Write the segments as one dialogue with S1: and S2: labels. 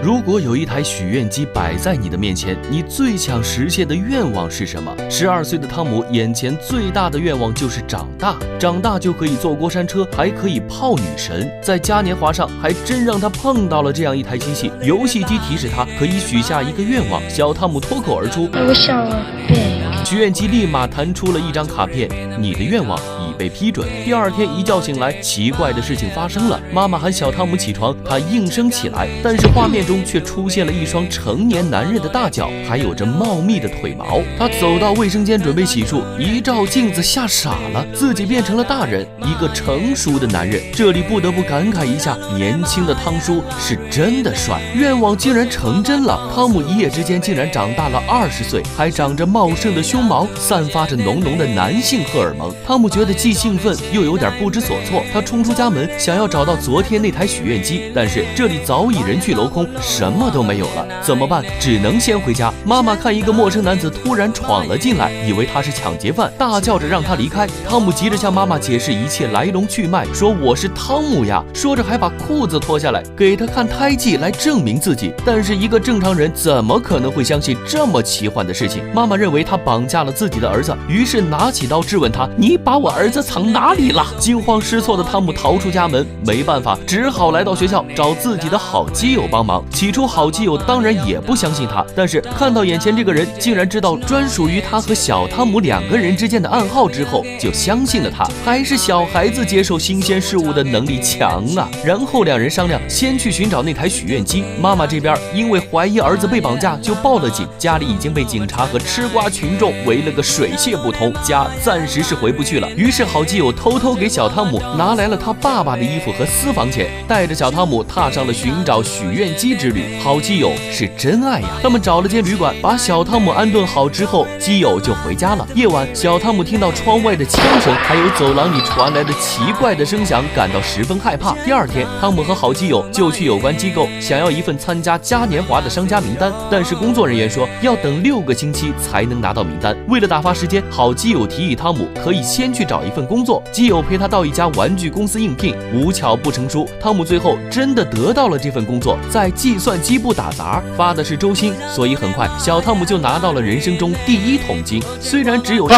S1: 如果有一台许愿机摆在你的面前，你最想实现的愿望是什么？12岁的汤姆眼前最大的愿望就是长大，长大就可以坐过山车，还可以泡女神。在嘉年华上，还真让他碰到了这样一台机器，游戏机提示他可以许下一个愿望。小汤姆脱口而出
S2: I wish I were big。
S1: 许愿机立马弹出了一张卡片，你的愿望已被批准。第二天一觉醒来，奇怪的事情发生了，妈妈喊小汤姆起床，他应声起来，但是画面中却出现了一双成年男人的大脚，还有着茂密的腿毛。他走到卫生间准备洗漱，一照镜子吓傻了，自己变成了大人，一个成熟的男人。这里不得不感慨一下，年轻的汤叔是真的帅，愿望竟然成真了。汤姆一夜之间竟然长大了20岁，还长着茂盛的胸毛，散发着浓浓的男性荷尔蒙。汤姆觉得既兴奋又有点不知所措，他冲出家门，想要找到昨天那台许愿机，但是这里早已人去楼空，什么都没有了，怎么办？只能先回家。妈妈看一个陌生男子突然闯了进来，以为他是抢劫犯，大叫着让他离开。汤姆急着向妈妈解释一切来龙去脉，说我是汤姆呀，说着还把裤子脱下来给他看胎记来证明自己。但是一个正常人怎么可能会相信这么奇幻的事情？妈妈认为他绑架了自己的儿子，于是拿起刀质问他，你把我儿子藏哪里了？惊慌失措的汤姆逃出家门，没办法，只好来到学校找自己的好基友帮忙。起初好基友当然也不相信他，但是看到眼前这个人竟然知道专属于他和小汤姆2个人之间的暗号之后，就相信了他。还是小孩子接受新鲜事物的能力强啊。然后2人商量先去寻找那台许愿机。妈妈这边因为怀疑儿子被绑架就报了警，家里已经被警察和吃瓜群众围了个水泄不通，家暂时是回不去了。于是好基友偷偷给小汤姆拿来了他爸爸的衣服和私房钱，带着小汤姆踏上了寻找许愿机之旅。好基友是真爱呀！他们找了间旅馆，把小汤姆安顿好之后，基友就回家了。夜晚，小汤姆听到窗外的枪声，还有走廊里传来的奇怪的声响，感到十分害怕。第二天，汤姆和好基友就去有关机构想要一份参加嘉年华的商家名单，但是工作人员说要等6个星期才能拿到名单。为了打发时间，好基友提议汤姆可以先去找一份工作，基友陪他到一家玩具公司应聘。无巧不成书，汤姆最后真的得到了这份工作，在计算机部打杂，发的是周薪，所以很快小汤姆就拿到了人生中第1桶金。虽然只有$187，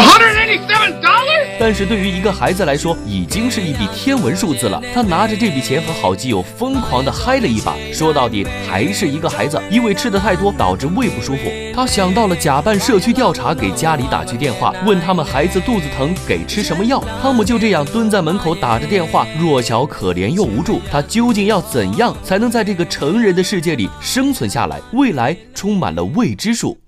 S1: 但是对于一个孩子来说已经是一笔天文数字了。他拿着这笔钱和好基友疯狂的嗨了一把，说到底还是一个孩子，因为吃的太多导致胃不舒服。他想到了假扮社区调查，给家里打去电话，问他们孩子肚子疼给吃什么药。汤姆就这样蹲在门口打着电话，弱小可怜又无助。他究竟要怎样才能在这个成人的世界里生存下来？未来充满了未知数。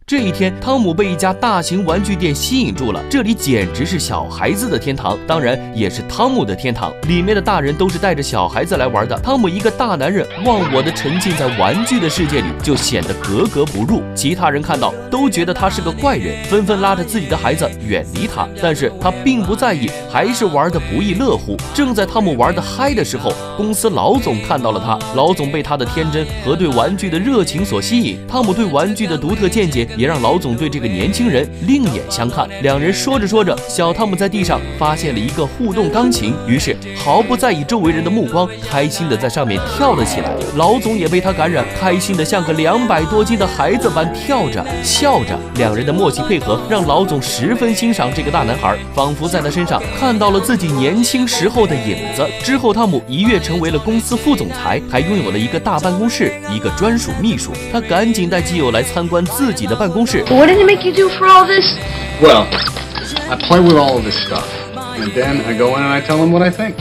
S1: 这一天，汤姆被一家大型玩具店吸引住了，这里简直是小孩子的天堂，当然也是汤姆的天堂。里面的大人都是带着小孩子来玩的，汤姆一个大男人忘我的沉浸在玩具的世界里，就显得格格不入。其他人看到都觉得他是个怪人，纷纷拉着自己的孩子远离他，但是他并不在意，还是玩得不亦乐乎。正在汤姆玩得嗨的时候，公司老总看到了他，老总被他的天真和对玩具的热情所吸引，汤姆对玩具的独特见解也让老总对这个年轻人另眼相看。2人说着说着，小汤姆在地上发现了一个互动钢琴，于是毫不在意周围人的目光，开心的在上面跳了起来。老总也被他感染，开心的像个200多斤的孩子般跳着笑着。2人的默契配合让老总十分欣赏这个大男孩，仿佛在他身上看到了自己年轻时候的影子。之后汤姆一跃成为了公司副总裁，还拥有了一个大办公室，一个专属秘书。他赶紧带基友来参观自己的办公室。
S2: What did it make you do for all this?
S3: Well, I play with all of this stuff, and then I go in and I tell them what I think.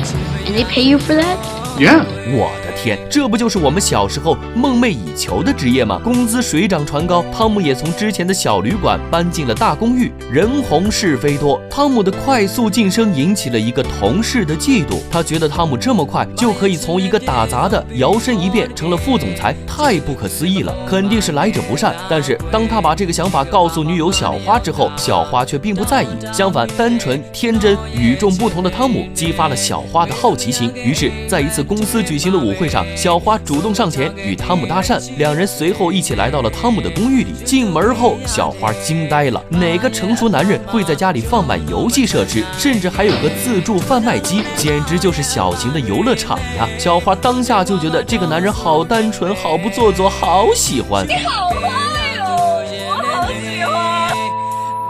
S2: And they pay you for that?
S3: Yeah.
S1: 我的天，这不就是我们小时候梦寐以求的职业吗？工资水涨船高，汤姆也从之前的小旅馆搬进了大公寓，人红是非多。汤姆的快速晋升引起了一个同事的嫉妒，他觉得汤姆这么快就可以从一个打杂的摇身一变成了副总裁，太不可思议了，肯定是来者不善。但是当他把这个想法告诉女友小花之后，小花却并不在意，相反，单纯天真与众不同的汤姆激发了小花的好奇心。于是在一次公司举行的舞会会上，小花主动上前与汤姆搭讪，两人随后一起来到了汤姆的公寓里。进门后，小花惊呆了，哪个成熟男人会在家里放满游戏设施，甚至还有个自助贩卖机，简直就是小型的游乐场呀！小花当下就觉得这个男人好单纯，好不做作，好喜欢。
S4: 你好坏哦，我好喜欢。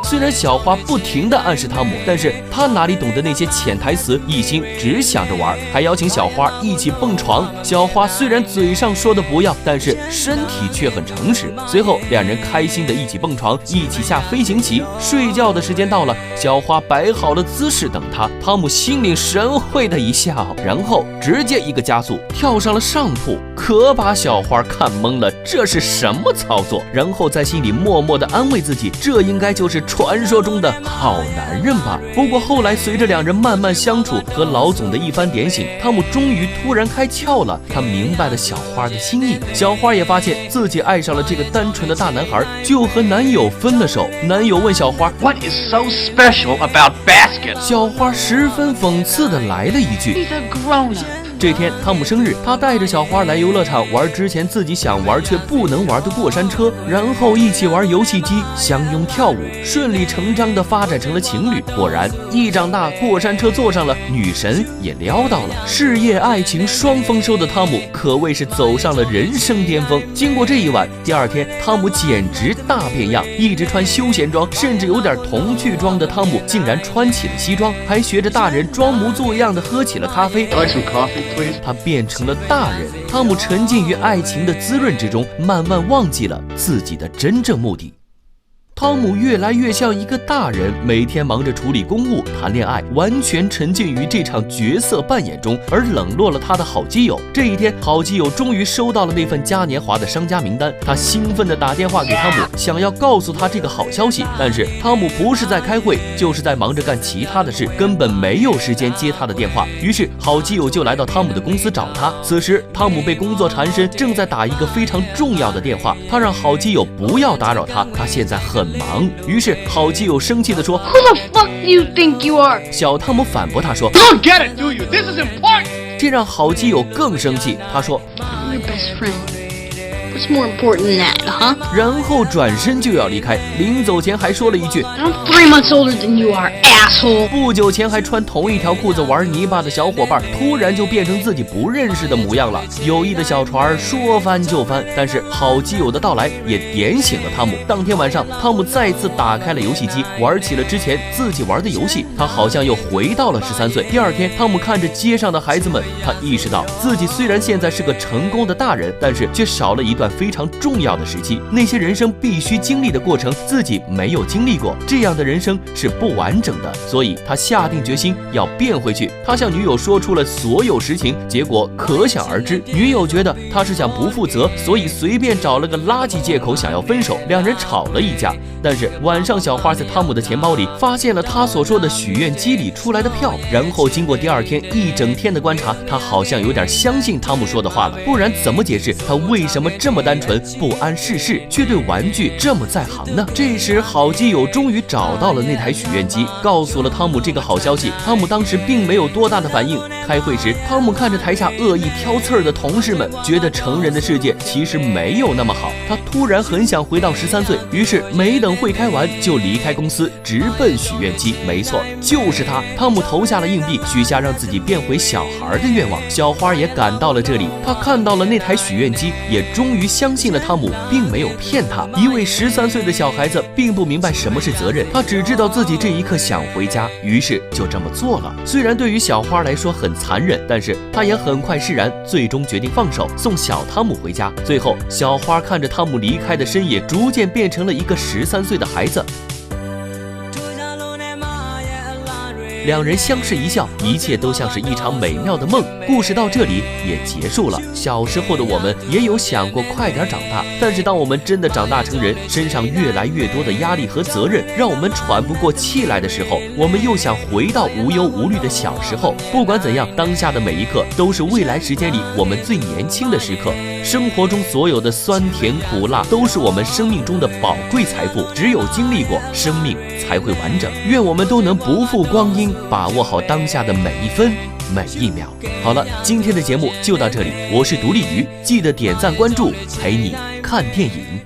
S1: 虽然小花不停地暗示汤姆，但是他哪里懂得那些潜台词，一心只想着玩，还邀请小花一起蹦床。小花虽然嘴上说的不要，但是身体却很诚实。随后两人开心的一起蹦床，一起下飞行棋。睡觉的时间到了，小花摆好了姿势等他，汤姆心领神会的一笑，然后直接一个加速跳上了上铺，可把小花看懵了，这是什么操作？然后在心里默默的安慰自己，这应该就是传说中的好男人吧。不过后来随着两人慢慢相处和老总的一番点醒，汤姆终于突然开窍了，他明白了小花的心意。小花也发现自己爱上了这个单纯的大男孩，就和男友分了手。男友问小花
S5: What is so special about baskets?
S1: 小花十分讽刺的来了一句
S4: He's a grown-up。
S1: 这天汤姆生日，他带着小花来游乐场玩之前自己想玩却不能玩的过山车，然后一起玩游戏机，相拥跳舞，顺理成章地发展成了情侣。果然一长大，过山车坐上了，女神也撩到了，事业爱情双丰收的汤姆可谓是走上了人生巅峰。经过这一晚，第二天汤姆简直大变样，一直穿休闲装甚至有点童趣装的汤姆竟然穿起了西装，还学着大人装模作样地喝起了咖啡。
S3: I'd like some coffee, please.
S1: 他变成了大人。汤姆沉浸于爱情的滋润之中，慢慢忘记了自己的真正目的。汤姆越来越像一个大人，每天忙着处理公务、谈恋爱，完全沉浸于这场角色扮演中，而冷落了他的好基友。这一天，好基友终于收到了那份嘉年华的商家名单，他兴奋地打电话给汤姆，想要告诉他这个好消息。但是汤姆不是在开会，就是在忙着干其他的事，根本没有时间接他的电话。于是好基友就来到汤姆的公司找他。此时汤姆被工作缠身，正在打一个非常重要的电话，他让好基友不要打扰他，他现在很忙。于是好基友生气地说
S2: Who the fuck do you think you are?
S1: 小汤姆反驳他说
S5: You don't get it, do you? This is important.
S1: 这让好基友更生气，他说
S2: I'm your best friend. What's more important than that, huh?
S1: 然后转身就要离开，临走前还说了一句
S2: I'm 3 months older than you are, asshole.
S1: 不久前还穿同一条裤子玩泥巴的小伙伴，突然就变成自己不认识的模样了。友谊的小船说翻就翻，但是好基友的到来也点醒了汤姆。当天晚上，汤姆再次打开了游戏机，玩起了之前自己玩的游戏，他好像又回到了13岁。第二天，汤姆看着街上的孩子们，他意识到自己虽然现在是个成功的大人，但是却少了一段非常重要的时期，那些人生必须经历的过程自己没有经历过，这样的人生是不完整的。所以他下定决心要变回去。他向女友说出了所有实情，结果可想而知。女友觉得他是想不负责，所以随便找了个垃圾借口想要分手，两人吵了一架。但是晚上，小花在汤姆的钱包里发现了他所说的许愿机里出来的票，然后经过第二天一整天的观察，他好像有点相信汤姆说的话了，不然怎么解释他为什么这么单纯不谙世事，却对玩具这么在行呢？这时好基友终于找到了那台许愿机，告诉了汤姆这个好消息。汤姆当时并没有多大的反应。开会时，汤姆看着台下恶意挑刺儿的同事们，觉得成人的世界其实没有那么好。他突然很想回到13岁，于是没等会开完就离开公司，直奔许愿机。没错，就是他。汤姆投下了硬币，许下让自己变回小孩的愿望。小花也赶到了这里，她看到了那台许愿机，也终于相信了汤姆并没有骗她。一位13岁的小孩子并不明白什么是责任，他只知道自己这一刻想回家，于是就这么做了。虽然对于小花来说很残忍，但是她也很快释然，最终决定放手，送小汤姆回家。最后，小花看着汤姆离开的深夜，逐渐变成了一个13岁的孩子。两人相视一笑，一切都像是一场美妙的梦。故事到这里也结束了。小时候的我们也有想过快点长大，但是当我们真的长大成人，身上越来越多的压力和责任，让我们喘不过气来的时候，我们又想回到无忧无虑的小时候。不管怎样，当下的每一刻都是未来时间里我们最年轻的时刻。生活中所有的酸甜苦辣都是我们生命中的宝贵财富，只有经历过，生命才会完整。愿我们都能不负光阴，把握好当下的每一分每一秒。好了，今天的节目就到这里，我是独立鱼，记得点赞关注，陪你看电影。